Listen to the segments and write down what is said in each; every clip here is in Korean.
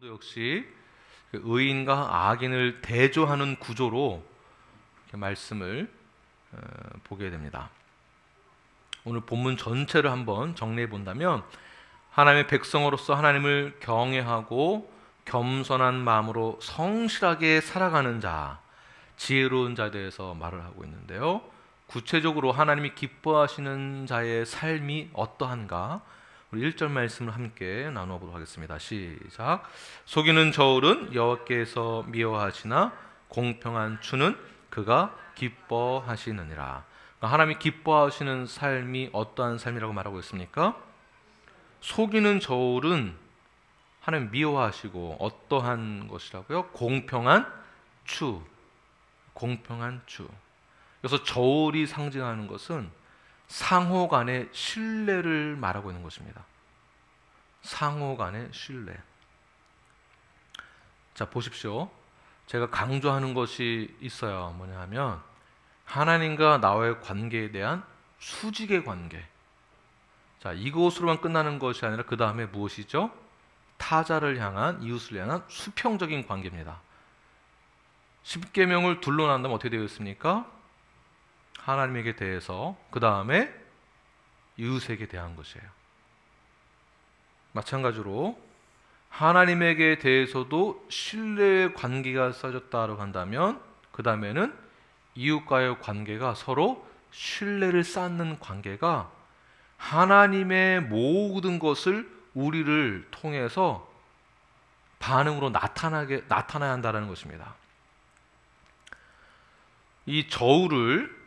역시 의인과 악인을 대조하는 구조로 말씀을 보게 됩니다. 오늘 본문 전체를 한번 정리해 본다면, 하나님의 백성으로서 하나님을 경외하고 겸손한 마음으로 성실하게 살아가는 자, 지혜로운 자에 대해서 말을 하고 있는데요. 구체적으로 하나님이 기뻐하시는 자의 삶이 어떠한가, 우리 1절 말씀을 함께 나누어 보도록 하겠습니다. 시작. 속이는 저울은 여호와께서 미워하시나 공평한 추는 그가 기뻐하시느니라. 그러니까 하나님이 기뻐하시는 삶이 어떠한 삶이라고 말하고 있습니까? 속이는 저울은 하나님 미워하시고 어떠한 것이라고요? 공평한 추. 공평한 추. 그래서 저울이 상징하는 것은 상호 간의 신뢰를 말하고 있는 것입니다. 상호 간의 신뢰. 자, 보십시오. 제가 강조하는 것이 있어요. 뭐냐 하면, 하나님과 나와의 관계에 대한 수직의 관계. 자, 이것으로만 끝나는 것이 아니라 그 다음에 무엇이죠? 타자를 향한, 이웃을 향한 수평적인 관계입니다. 십계명을 둘러 난다면 어떻게 되어 있습니까? 하나님에게 대해서, 그 다음에 이웃에게 대한 것이에요. 마찬가지로 하나님에게 대해서도 신뢰의 관계가 쌓여졌다고 한다면, 그 다음에는 이웃과의 관계가 서로 신뢰를 쌓는 관계가 하나님의 모든 것을 우리를 통해서 반응으로 나타나야 한다는 것입니다. 이 저울을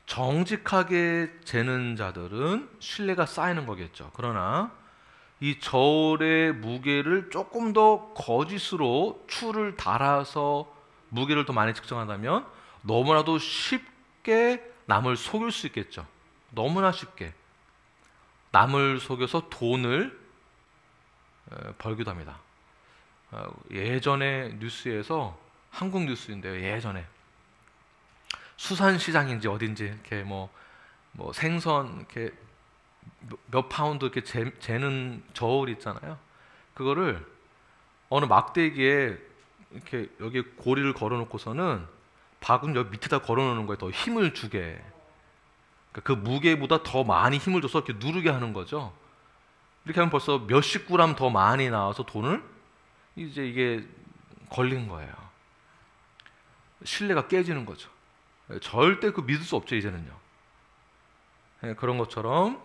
정직하게 재는 자들은 신뢰가 쌓이는 거겠죠. 그러나 이 저울의 무게를 조금 더 거짓으로 추를 달아서 무게를 더 많이 측정한다면 너무나도 쉽게 남을 속일 수 있겠죠. 너무나 쉽게 남을 속여서 돈을 벌기도 합니다. 예전에 뉴스에서, 한국 뉴스인데요, 예전에 수산시장인지 어딘지 이렇게 뭐 생선 이렇게 몇 파운드 이렇게 재는 저울 있잖아요. 그거를 어느 막대기에 이렇게 여기 고리를 걸어놓고서는 바구니 여기 밑에다 걸어놓는 거예요. 더 힘을 주게. 그러니까 그 무게보다 더 많이 힘을 줘서 이렇게 누르게 하는 거죠. 이렇게 하면 벌써 몇십 그램 더 많이 나와서 돈을 이제 이게 걸린 거예요. 신뢰가 깨지는 거죠. 절대 그 믿을 수 없죠, 이제는요. 그런 것처럼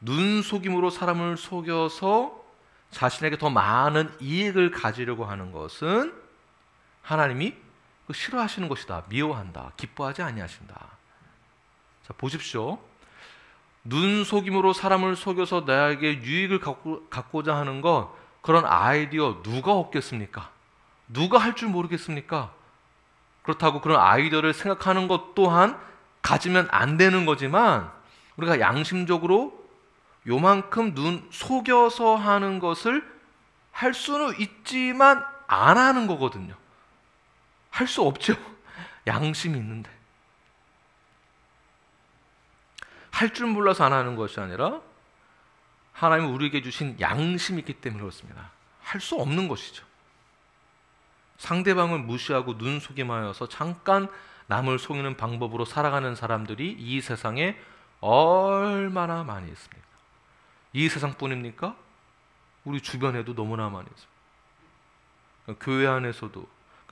눈속임으로 사람을 속여서 자신에게 더 많은 이익을 가지려고 하는 것은 하나님이 싫어하시는 것이다. 미워한다. 기뻐하지 아니하신다. 자, 보십시오. 눈속임으로 사람을 속여서 나에게 유익을 갖고자 하는 것, 그런 아이디어 누가 없겠습니까? 누가 할 줄 모르겠습니까? 그렇다고 그런 아이디어를 생각하는 것 또한 가지면 안 되는 거지만, 우리가 양심적으로 요만큼 눈 속여서 하는 것을 할 수는 있지만 안 하는 거거든요. 할 수 없죠. 양심이 있는데. 할 줄 몰라서 안 하는 것이 아니라 하나님이 우리에게 주신 양심이 있기 때문에 그렇습니다. 할 수 없는 것이죠. 상대방을 무시하고 눈속임하여서 잠깐 남을 속이는 방법으로 살아가는 사람들이 이 세상에 얼마나 많이 있습니까? 이 세상뿐입니까? 우리 주변에도 너무나 많이 있습니다. 교회 안에서도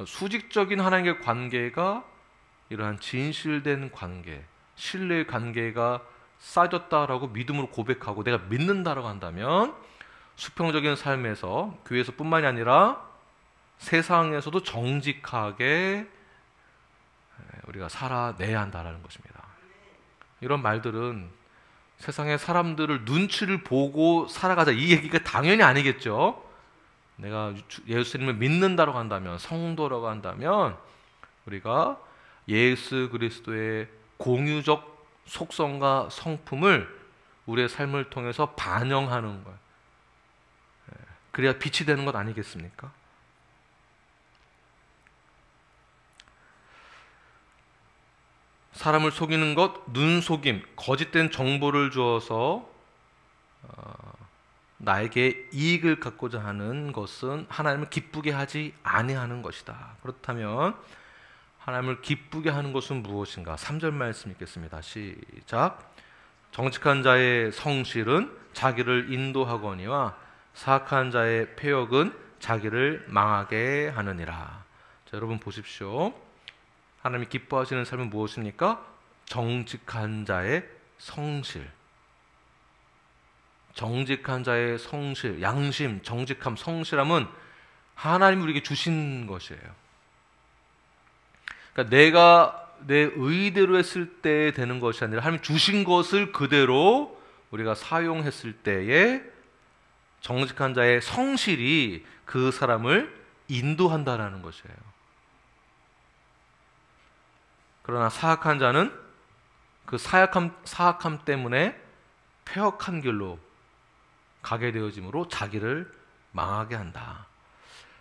수직적인 하나님의 관계가 이러한 진실된 관계, 신뢰의 관계가 쌓여졌다라고 믿음으로 고백하고 내가 믿는다라고 한다면 수평적인 삶에서 교회에서 뿐만이 아니라 세상에서도 정직하게 우리가 살아내야 한다는 것입니다. 이런 말들은 세상의 사람들을 눈치를 보고 살아가자 이 얘기가 당연히 아니겠죠. 내가 예수님을 믿는다고 한다면, 성도라고 한다면 우리가 예수 그리스도의 공유적 속성과 성품을 우리의 삶을 통해서 반영하는 거예요. 그래야 빛이 되는 것 아니겠습니까? 사람을 속이는 것, 눈속임, 거짓된 정보를 주어서 나에게 이익을 갖고자 하는 것은 하나님을 기쁘게 하지 아니하는 것이다. 그렇다면 하나님을 기쁘게 하는 것은 무엇인가? 3절 말씀 읽겠습니다. 시작. 정직한 자의 성실은 자기를 인도하거니와 사악한 자의 패역은 자기를 망하게 하느니라. 자, 여러분 보십시오. 하나님이 기뻐하시는 삶은 무엇입니까? 정직한 자의 성실. 정직한 자의 성실, 양심, 정직함, 성실함은 하나님이 우리에게 주신 것이에요. 그러니까 내가 내 의대로 했을 때 되는 것이 아니라 하나님이 주신 것을 그대로 우리가 사용했을 때에 정직한 자의 성실이 그 사람을 인도한다라는 것이에요. 그러나 사악한 자는 그 사악함 때문에 폐역한 길로 가게 되어짐으로 자기를 망하게 한다.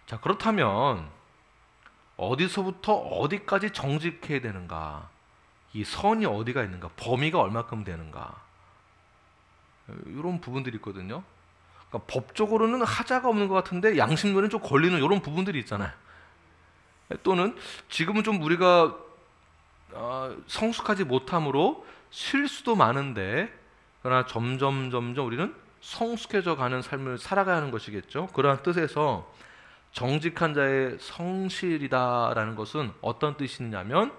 자, 그렇다면 어디서부터 어디까지 정직해야 되는가? 이 선이 어디가 있는가? 범위가 얼마큼 되는가? 이런 부분들이 있거든요. 그러니까 법적으로는 하자가 없는 것 같은데 양심론은 좀 걸리는 이런 부분들이 있잖아요. 또는 지금은 좀 우리가 성숙하지 못함으로 실수도 많은데 그러나 점점 우리는 성숙해져 가는 삶을 살아가야 하는 것이겠죠. 그러한 뜻에서 정직한 자의 성실이다라는 것은 어떤 뜻이냐면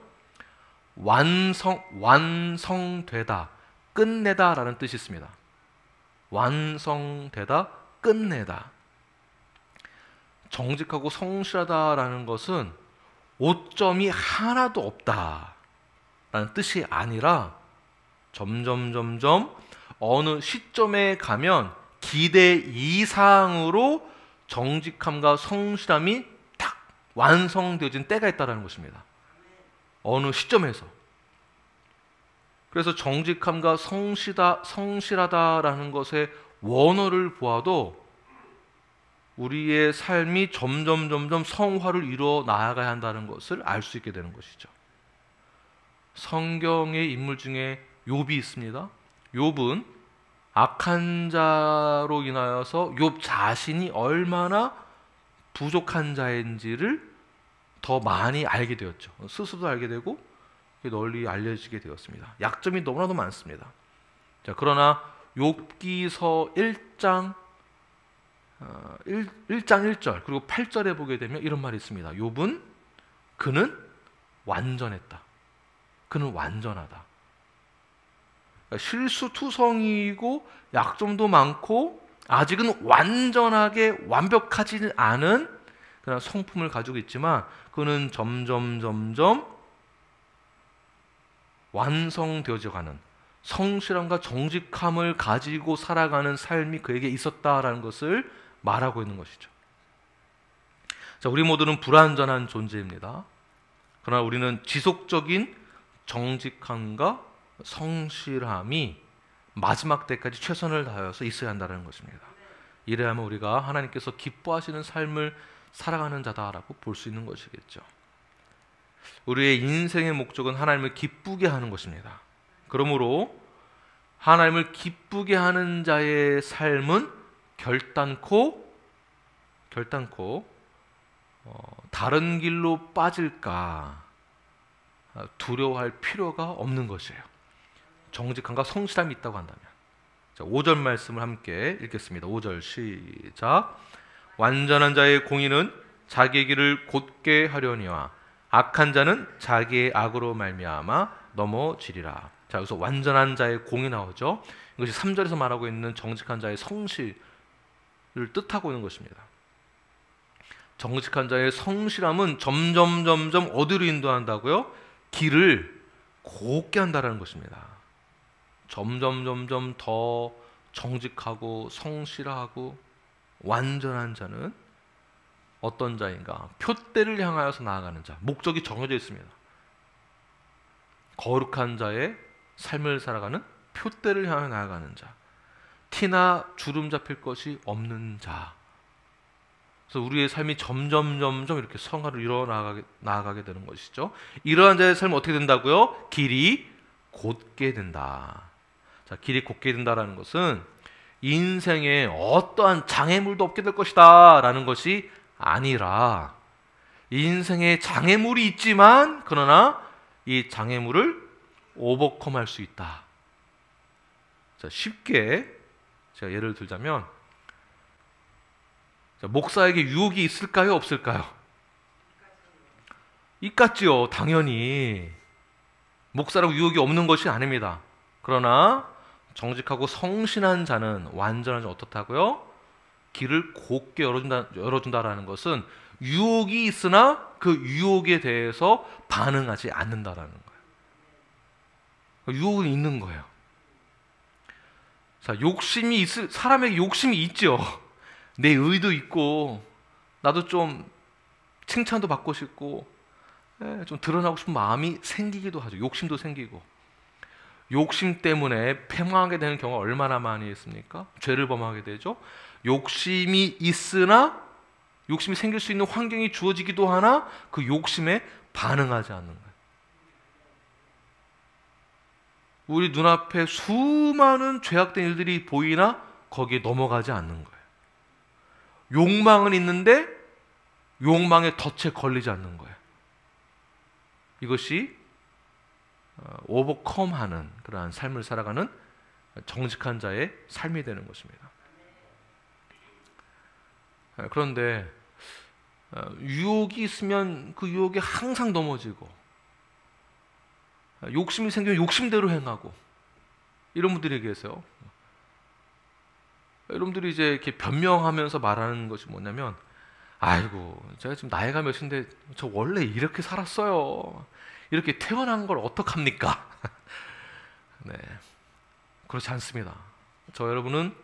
완성되다, 끝내다라는 뜻이 있습니다. 완성되다, 끝내다. 정직하고 성실하다라는 것은 오점이 하나도 없다라는 뜻이 아니라 점점 어느 시점에 가면 기대 이상으로 정직함과 성실함이 딱 완성되어진 때가 있다는 것입니다. 어느 시점에서. 그래서 정직함과 성실하다라는 것의 원어를 보아도 우리의 삶이 점점 성화를 이루어 나아가야 한다는 것을 알 수 있게 되는 것이죠. 성경의 인물 중에 욥이 있습니다. 욥은 악한 자로 인하여서 욥 자신이 얼마나 부족한 자인지를 더 많이 알게 되었죠. 스스로도 알게 되고 널리 알려지게 되었습니다. 약점이 너무나도 많습니다. 자, 그러나 욥기서 1장 1절 그리고 8절에 보게 되면 이런 말이 있습니다. 욥은 그는 완전했다. 그는 완전하다. 실수투성이고 약점도 많고 아직은 완전하게 완벽하지는 않은 그런 성품을 가지고 있지만 그는 점점 완성되어져 가는 성실함과 정직함을 가지고 살아가는 삶이 그에게 있었다라는 것을 말하고 있는 것이죠. 자, 우리 모두는 불완전한 존재입니다. 그러나 우리는 지속적인 정직함과 성실함이 마지막 때까지 최선을 다하여서 있어야 한다는 것입니다. 이래야만 우리가 하나님께서 기뻐하시는 삶을 살아가는 자다라고 볼 수 있는 것이겠죠. 우리의 인생의 목적은 하나님을 기쁘게 하는 것입니다. 그러므로 하나님을 기쁘게 하는 자의 삶은 결단코 다른 길로 빠질까 두려워할 필요가 없는 것이에요. 정직함과 성실함이 있다고 한다면. 자, 5절 말씀을 함께 읽겠습니다. 5절 시작. 완전한 자의 공의는 자기의 길을 곧게 하려니와 악한 자는 자기의 악으로 말미암아 넘어지리라. 자, 여기서 완전한 자의 공이 나오죠. 이것이 3절에서 말하고 있는 정직한 자의 성실을 뜻하고 있는 것입니다. 정직한 자의 성실함은 점점 어디로 인도한다고요? 길을 곱게 한다는 것입니다. 점점 더 정직하고 성실하고 완전한 자는 어떤 자인가? 표대를 향하여서 나아가는 자. 목적이 정해져 있습니다. 거룩한 자의 삶을 살아가는 표대를 향해 나아가는 자. 티나 주름 잡힐 것이 없는 자. 그래서 우리의 삶이 점점 이렇게 성화를 이뤄 나아가게 되는 것이죠. 이러한 자의 삶은 어떻게 된다고요? 길이 곧게 된다. 자, 길이 곧게 된다라는 것은 인생에 어떠한 장애물도 없게 될 것이다 라는 것이 아니라, 인생에 장애물이 있지만 그러나 이 장애물을 오버컴할 수 있다. 자, 쉽게 제가 예를 들자면, 자, 목사에게 유혹이 있을까요? 없을까요? 있겠지요. 당연히. 목사라고 유혹이 없는 것이 아닙니다. 그러나 정직하고 성신한 자는, 완전한 자는 어떻다고요? 길을 곧게 열어준다라는 것은 유혹이 있으나 그 유혹에 대해서 반응하지 않는다라는 거예요. 유혹은 있는 거예요. 자, 사람에게 욕심이 있죠. 내 의도 있고, 나도 좀 칭찬도 받고 싶고, 좀 드러나고 싶은 마음이 생기기도 하죠. 욕심도 생기고. 욕심 때문에 패망하게 되는 경우가 얼마나 많이 있습니까? 죄를 범하게 되죠. 욕심이 있으나, 욕심이 생길 수 있는 환경이 주어지기도 하나 그 욕심에 반응하지 않는 거예요. 우리 눈앞에 수많은 죄악된 일들이 보이나 거기에 넘어가지 않는 거예요. 욕망은 있는데 욕망의 덫에 걸리지 않는 거예요. 이것이 오버컴하는 그러한 삶을 살아가는 정직한 자의 삶이 되는 것입니다. 그런데 유혹이 있으면 그 유혹에 항상 넘어지고, 욕심이 생기면 욕심대로 행하고, 이런 분들이 계세요. 여러분들이 이제 이렇게 변명하면서 말하는 것이 뭐냐면, 아이고, 제가 지금 나이가 몇인데 저 원래 이렇게 살았어요. 이렇게 태어난 걸 어떡합니까? 네, 그렇지 않습니다. 저 여러분은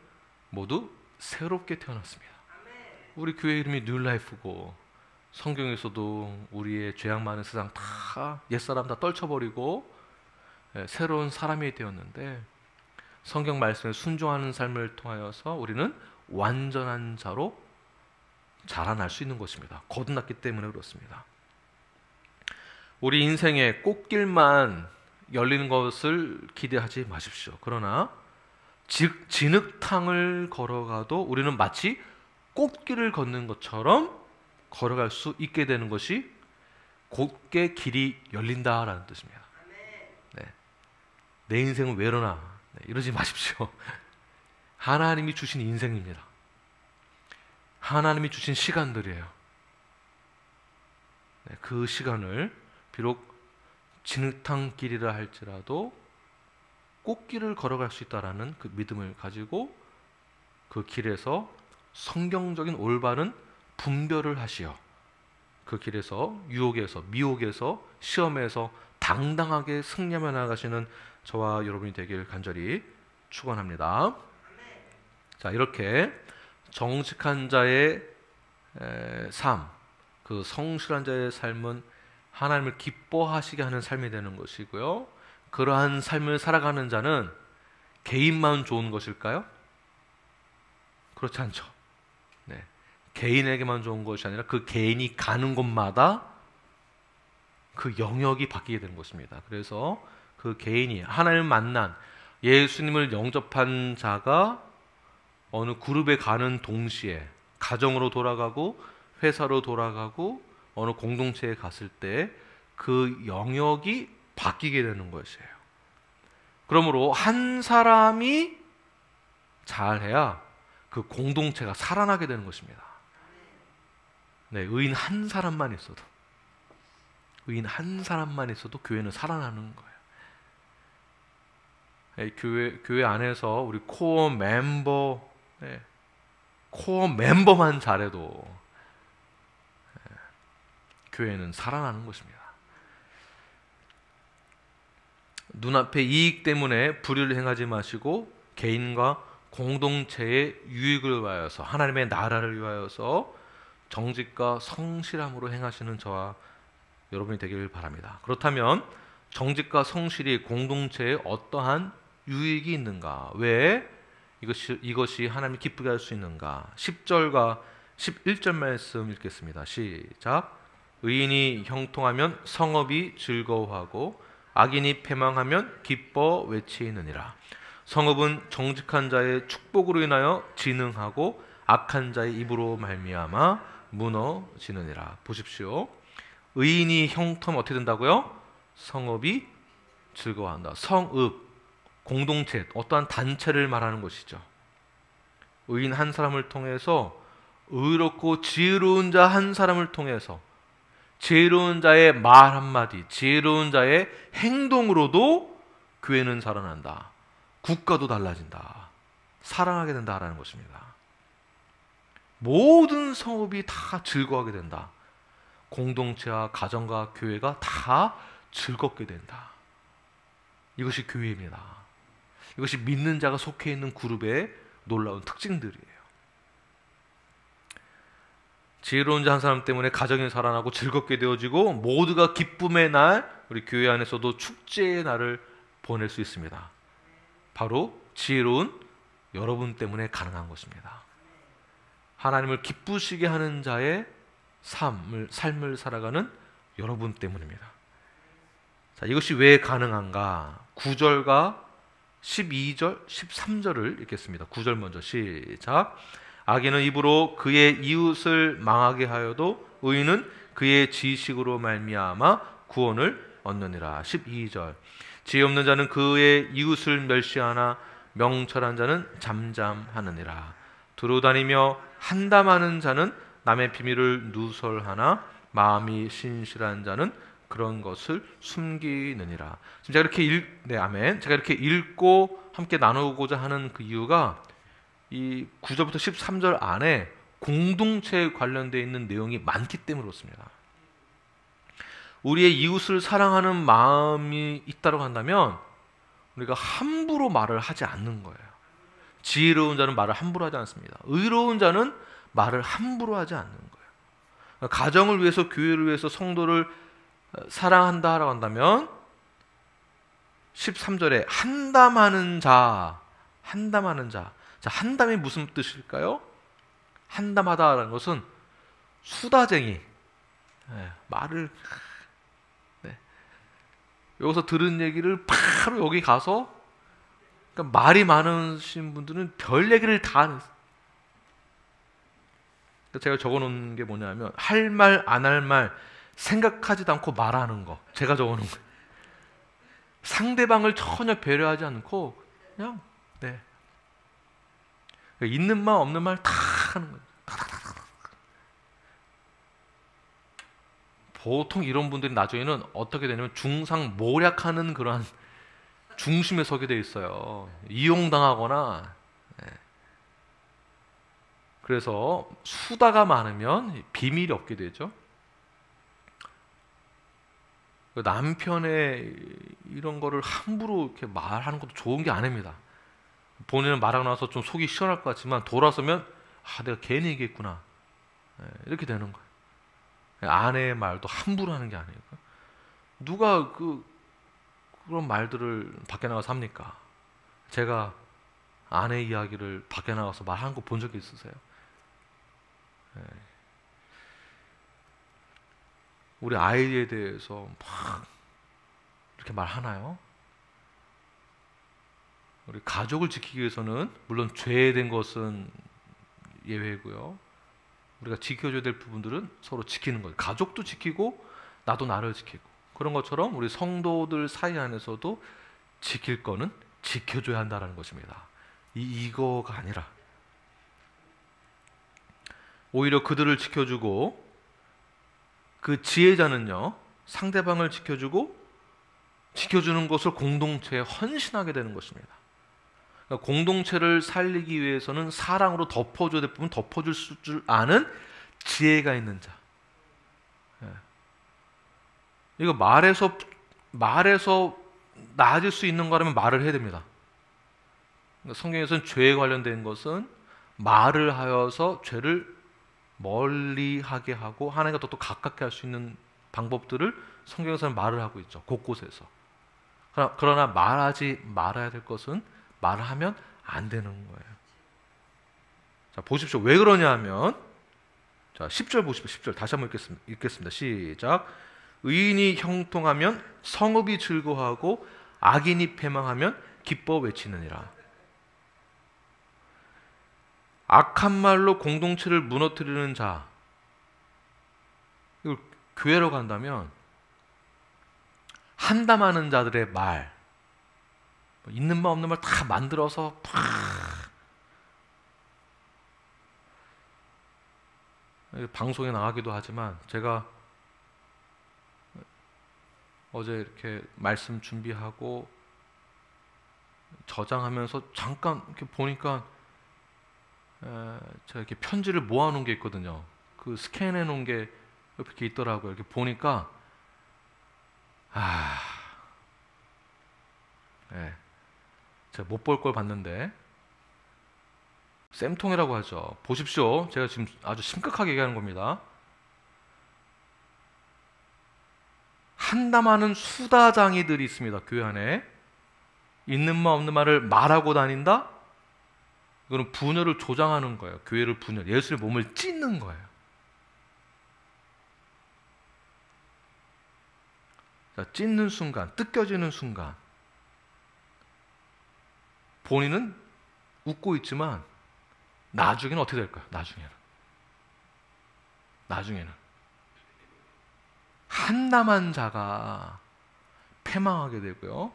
모두 새롭게 태어났습니다. 우리 교회 이름이 뉴라이프고, 성경에서도 우리의 죄악 많은 세상 다, 옛사람 다 떨쳐버리고 새로운 사람이 되었는데, 성경 말씀에 순종하는 삶을 통하여서 우리는 완전한 자로 자라날 수 있는 것입니다. 거듭났기 때문에 그렇습니다. 우리 인생의 꽃길만 열리는 것을 기대하지 마십시오. 그러나 진흙탕을 걸어가도 우리는 마치 꽃길을 걷는 것처럼 걸어갈 수 있게 되는 것이 곧게 길이 열린다라는 뜻입니다. 네. 내 인생은 왜 이러나, 네, 이러지 마십시오. 하나님이 주신 인생입니다. 하나님이 주신 시간들이에요. 네, 그 시간을 비록 진흙탕 길이라 할지라도 꽃길을 걸어갈 수 있다라는 그 믿음을 가지고 그 길에서 성경적인 올바른 분별을 하시어 그 길에서 유혹에서, 미혹에서, 시험에서 당당하게 승리하며 나아가시는 저와 여러분이 되길 간절히 축원합니다. 자, 이렇게 정직한 자의 삶, 그 성실한 자의 삶은 하나님을 기뻐하시게 하는 삶이 되는 것이고요. 그러한 삶을 살아가는 자는 개인만 좋은 것일까요? 그렇지 않죠. 네. 개인에게만 좋은 것이 아니라 그 개인이 가는 곳마다 그 영역이 바뀌게 되는 것입니다. 그래서 그 개인이 하나님을 만난, 예수님을 영접한 자가 어느 그룹에 가는 동시에 가정으로 돌아가고 회사로 돌아가고 어느 공동체에 갔을 때 그 영역이 바뀌게 되는 것이에요. 그러므로 한 사람이 잘해야 그 공동체가 살아나게 되는 것입니다. 네, 의인 한 사람만 있어도, 의인 한 사람만 있어도 교회는 살아나는 거예요. 교회 안에서 우리 코어 멤버만 잘해도 교회는 살아나는 것입니다. 눈앞의 이익 때문에 불의를 행하지 마시고 개인과 공동체의 유익을 위하여서, 하나님의 나라를 위하여서 정직과 성실함으로 행하시는 저와 여러분이 되기를 바랍니다. 그렇다면 정직과 성실이 공동체에 어떠한 유익이 있는가? 왜 이것이 하나님이 기쁘게 할 수 있는가? 10절과 11절 말씀 읽겠습니다. 시작. 의인이 형통하면 성읍이 즐거워하고 악인이 패망하면 기뻐 외치느니라. 성읍은 정직한 자의 축복으로 인하여 진흥하고 악한 자의 입으로 말미암아 무너지느니라. 보십시오. 의인이 형통하면 어떻게 된다고요? 성읍이 즐거워한다. 성읍, 공동체, 어떠한 단체를 말하는 것이죠. 의인 한 사람을 통해서, 의롭고 지혜로운 자 한 사람을 통해서, 지혜로운 자의 말 한마디, 지혜로운 자의 행동으로도 교회는 살아난다. 국가도 달라진다. 사랑하게 된다라는 것입니다. 모든 성읍이 다 즐거워하게 된다. 공동체와 가정과 교회가 다 즐겁게 된다. 이것이 교회입니다. 이것이 믿는 자가 속해 있는 그룹의 놀라운 특징들이에요. 지혜로운 자 한 사람 때문에 가정이 살아나고 즐겁게 되어지고 모두가 기쁨의 날, 우리 교회 안에서도 축제의 날을 보낼 수 있습니다. 바로 지혜로운 여러분 때문에 가능한 것입니다. 하나님을 기쁘시게 하는 자의 삶을 살아가는 여러분 때문입니다. 자, 이것이 왜 가능한가? 9절과 12절, 13절을 읽겠습니다. 9절 먼저 시작. 악인은 입으로 그의 이웃을 망하게 하여도 의인은 그의 지식으로 말미암아 구원을 얻느니라. 12절. 지혜 없는 자는 그의 이웃을 멸시하나 명철한 자는 잠잠하느니라. 두루다니며 한담하는 자는 남의 비밀을 누설하나 마음이 신실한 자는 그런 것을 숨기느니라. 지금 제가 이렇게 아멘. 제가 이렇게 읽고 함께 나누고자 하는 그 이유가 이 9절부터 13절 안에 공동체에 관련되어 있는 내용이 많기 때문에 그렇습니다. 우리의 이웃을 사랑하는 마음이 있다고 한다면 우리가 함부로 말을 하지 않는 거예요. 지혜로운 자는 말을 함부로 하지 않습니다. 의로운 자는 말을 함부로 하지 않는 거예요. 가정을 위해서, 교회를 위해서 성도를 사랑한다라고 한다면 13절에 한담하는 자. 자, 한담이 무슨 뜻일까요? 한담하다라는 것은 수다쟁이. 말을 여기서 들은 얘기를 바로 여기 가서, 그러니까 말이 많으신 분들은 별 얘기를 다 하는. 제가 적어놓은 게 뭐냐면 할 말 안 할 말 생각하지도 않고 말하는 거. 제가 적어놓은 거예요. 상대방을 전혀 배려하지 않고 그냥 있는 말 없는 말 다 하는 거예요. 보통 이런 분들이 나중에는 어떻게 되냐면 중상모략하는 그러한 중심에 서게 돼 있어요. 이용당하거나. 그래서 수다가 많으면 비밀이 없게 되죠. 남편의 이런 거를 함부로 이렇게 말하는 것도 좋은 게 아닙니다. 본인은 말하고 나서 좀 속이 시원할 것 같지만 돌아서면 내가 괜히 얘기했구나. 이렇게 되는 거예요. 아내의 말도 함부로 하는 게 아니에요. 누가 그런 말들을 밖에 나가서 합니까? 제가 아내 이야기를 밖에 나가서 말하는 거 본 적이 있으세요? 우리 아이에 대해서 막 이렇게 말하나요? 우리 가족을 지키기 위해서는 물론 죄된 것은 예외고요. 우리가 지켜줘야 될 부분들은 서로 지키는 거예요. 가족도 지키고 나도 나를 지키고. 그런 것처럼 우리 성도들 사이 안에서도 지킬 거는 지켜줘야 한다는 것입니다. 이거가 아니라 오히려 그들을 지켜주고, 그 지혜자는요 상대방을 지켜주고 지켜주는 것을 공동체에 헌신하게 되는 것입니다. 그러니까 공동체를 살리기 위해서는 사랑으로 덮어줘야 될 부분 덮어줄 줄 아는 지혜가 있는 자. 이거 말에서 나아질 수 있는 거라면 말을 해야 됩니다. 그러니까 성경에서는 죄에 관련된 것은 말을 하여서 죄를 멀리하게 하고 하나님과 더 가깝게 할 수 있는 방법들을 성경에서는 말을 하고 있죠. 곳곳에서. 그러나 말하지 말아야 될 것은 말하면 안 되는 거예요. 자, 보십시오. 왜 그러냐 하면 자, 10절 보십시오. 10절 다시 한번 읽겠습니다. 시작. 의인이 형통하면 성읍이 즐거워하고 악인이 패망하면 기뻐 외치느니라. 악한 말로 공동체를 무너뜨리는 자, 이걸 교회로 간다면 한담하는 자들의 말, 있는 말 없는 말 다 만들어서 팍 방송에 나가기도 하지만, 제가 어제 이렇게 말씀 준비하고 저장하면서 잠깐 이렇게 보니까 제가 이렇게 편지를 모아놓은 게 있거든요. 그 스캔해 놓은 게 이렇게 있더라고요. 이렇게 보니까 제가 못 볼 걸 봤는데, 쌤통이라고 하죠. 보십시오. 제가 지금 아주 심각하게 얘기하는 겁니다. 한담하는 수다장이들이 있습니다. 교회 안에. 있는 말 없는 말을 말하고 다닌다? 이거는 분열을 조장하는 거예요. 교회를 분열, 예수의 몸을 찢는 거예요. 자, 찢는 순간, 뜯겨지는 순간, 본인은 웃고 있지만 나중에는 어떻게 될까요? 나중에는 한담한 자가 패망하게 되고요.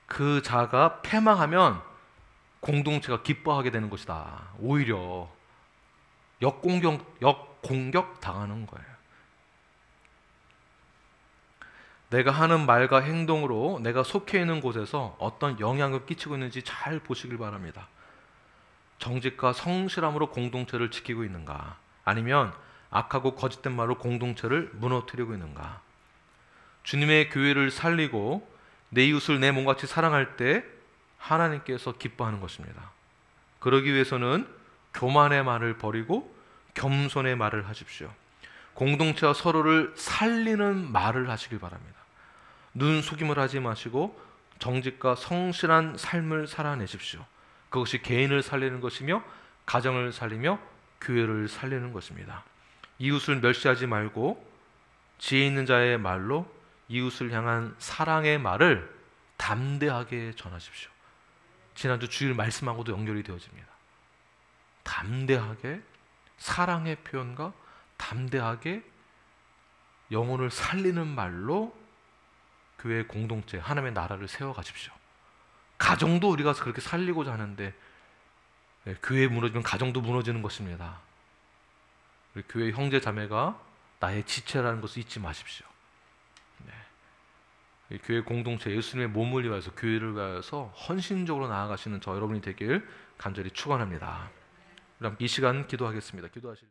그 자가 패망하면 공동체가 기뻐하게 되는 것이다. 오히려 역공격 당하는 거예요. 내가 하는 말과 행동으로 내가 속해 있는 곳에서 어떤 영향을 끼치고 있는지 잘 보시길 바랍니다. 정직과 성실함으로 공동체를 지키고 있는가? 아니면 악하고 거짓된 말로 공동체를 무너뜨리고 있는가? 주님의 교회를 살리고 내 이웃을 내 몸같이 사랑할 때 하나님께서 기뻐하는 것입니다. 그러기 위해서는 교만의 말을 버리고 겸손의 말을 하십시오. 공동체와 서로를 살리는 말을 하시길 바랍니다. 눈속임을 하지 마시고 정직과 성실한 삶을 살아내십시오. 그것이 개인을 살리는 것이며 가정을 살리며 교회를 살리는 것입니다. 이웃을 멸시하지 말고 지혜 있는 자의 말로 이웃을 향한 사랑의 말을 담대하게 전하십시오. 지난주 주일 말씀하고도 연결이 되어집니다. 담대하게 사랑의 표현과 담대하게 영혼을 살리는 말로 교회 공동체, 하나님의 나라를 세워가십시오. 가정도 우리가 그렇게 살리고자 하는데 교회 무너지면 가정도 무너지는 것입니다. 우리 교회 형제 자매가 나의 지체라는 것을 잊지 마십시오. 교회 공동체, 예수님의 몸을 위하여서, 교회를 위하여서 헌신적으로 나아가시는 저 여러분이 되길 간절히 축원합니다. 그럼 이 시간 기도하겠습니다. 기도하실